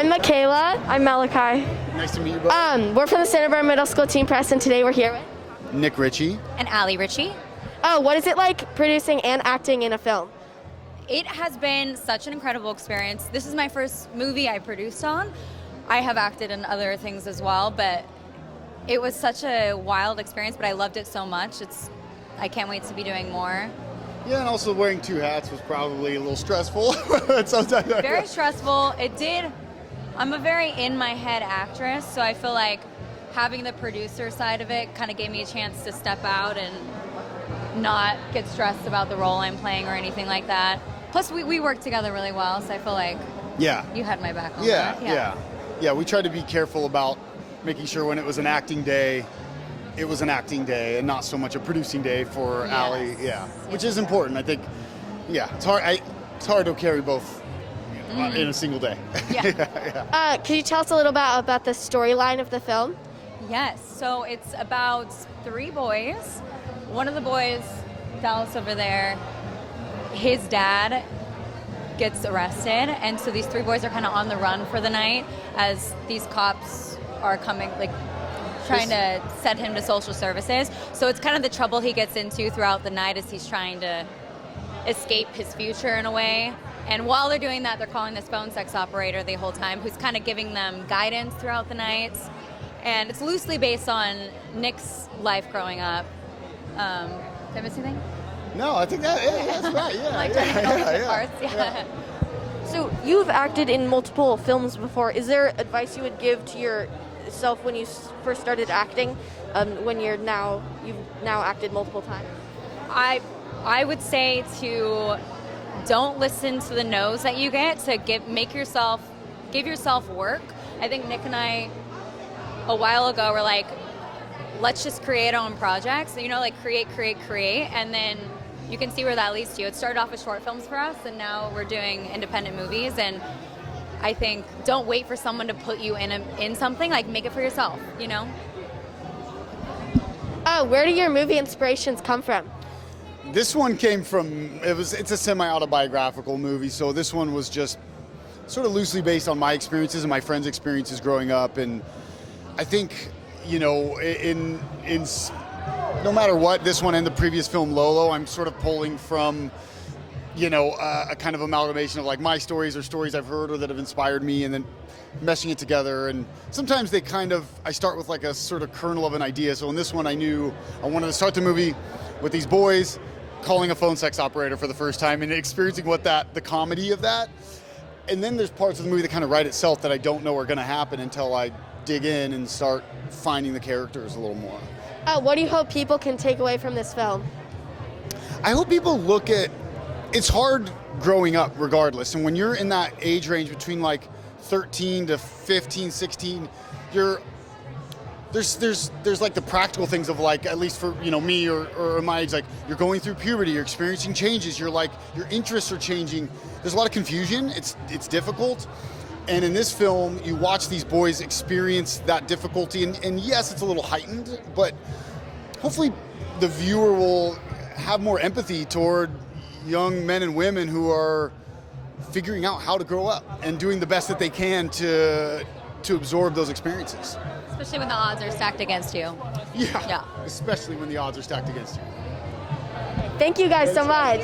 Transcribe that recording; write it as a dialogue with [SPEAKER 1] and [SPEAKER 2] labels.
[SPEAKER 1] I'm Michaela.
[SPEAKER 2] I'm Malachi.
[SPEAKER 3] Nice to meet you both.
[SPEAKER 1] We're from the Santa Barbara Middle School Teen Press, and today we're here with
[SPEAKER 3] Nick Ritchie.
[SPEAKER 4] And RICHEY.
[SPEAKER 1] Oh, what is it like producing and acting in a film?
[SPEAKER 4] It has been such an incredible experience. This is my first movie I produced on. I have acted in other things as well, but it was such a wild experience, but I loved it so much. I can't wait to be doing more.
[SPEAKER 3] Yeah, and also wearing two hats was probably a little stressful. Sometimes.
[SPEAKER 4] Very stressful. I'm a very in-my-head actress, so I feel like having the producer side of it kind of gave me a chance to step out and not get stressed about the role I'm playing or anything like that. Plus, we work together really well, so I feel like you had my back on that.
[SPEAKER 3] Yeah, we tried to be careful about making sure when it was an acting day, it was an acting day and not so much a producing day for Allie. Yeah, which is important. I think, it's hard. It's hard to carry both in a single day.
[SPEAKER 1] Yeah. Can you tell us a little bit about the storyline of the film?
[SPEAKER 4] Yes, so it's about 3 boys. One of the boys, Dallas over there, his dad gets arrested, and so these 3 boys are kind of on the run for the night as these cops are coming, trying to send him to social services. So it's kind of the trouble he gets into throughout the night as he's trying to escape his future in a way. And while they're doing that, they're calling this phone sex operator the whole time, who's kind of giving them guidance throughout the night. And it's loosely based on Nick's life growing up. Did I miss anything?
[SPEAKER 3] No, I think that's right.
[SPEAKER 4] Yeah.
[SPEAKER 2] So you've acted in multiple films before. Is there advice you would give to yourself when you first started acting, when you've now acted multiple times?
[SPEAKER 4] I would say to don't listen to the no's that you get, to give yourself work. I think Nick and I a while ago were like, let's just create our own projects, create, and then you can see where that leads to. It started off as short films for us, and now we're doing independent movies, and I think don't wait for someone to put you in something, make it for yourself,
[SPEAKER 1] Oh, where do your movie inspirations come from?
[SPEAKER 3] This one came from, it's a semi-autobiographical movie, so this one was just sort of loosely based on my experiences and my friends' experiences growing up, and I think, in no matter what, this one and the previous film, Lolo, I'm sort of pulling from, a kind of amalgamation of my stories or stories I've heard or that have inspired me, and then meshing it together. And sometimes I start with a sort of kernel of an idea. So in this one, I knew I wanted to start the movie with these boys calling a phone sex operator for the first time and experiencing the comedy of that. And then there's parts of the movie that kind of write itself that I don't know are going to happen until I dig in and start finding the characters a little more.
[SPEAKER 1] What do you hope people can take away from this film?
[SPEAKER 3] I hope people look at, it's hard growing up regardless, and when you're in that age range between 13 to 15, 16, there's the practical things of at least for me or my age, you're going through puberty, you're experiencing changes, your interests are changing. There's a lot of confusion. It's difficult. And in this film, you watch these boys experience that difficulty, and yes, it's a little heightened, but hopefully the viewer will have more empathy toward young men and women who are figuring out how to grow up and doing the best that they can to absorb those experiences.
[SPEAKER 4] Especially when the odds are stacked against you.
[SPEAKER 3] Yeah. Especially when the odds are stacked against you.
[SPEAKER 1] Thank you guys so much.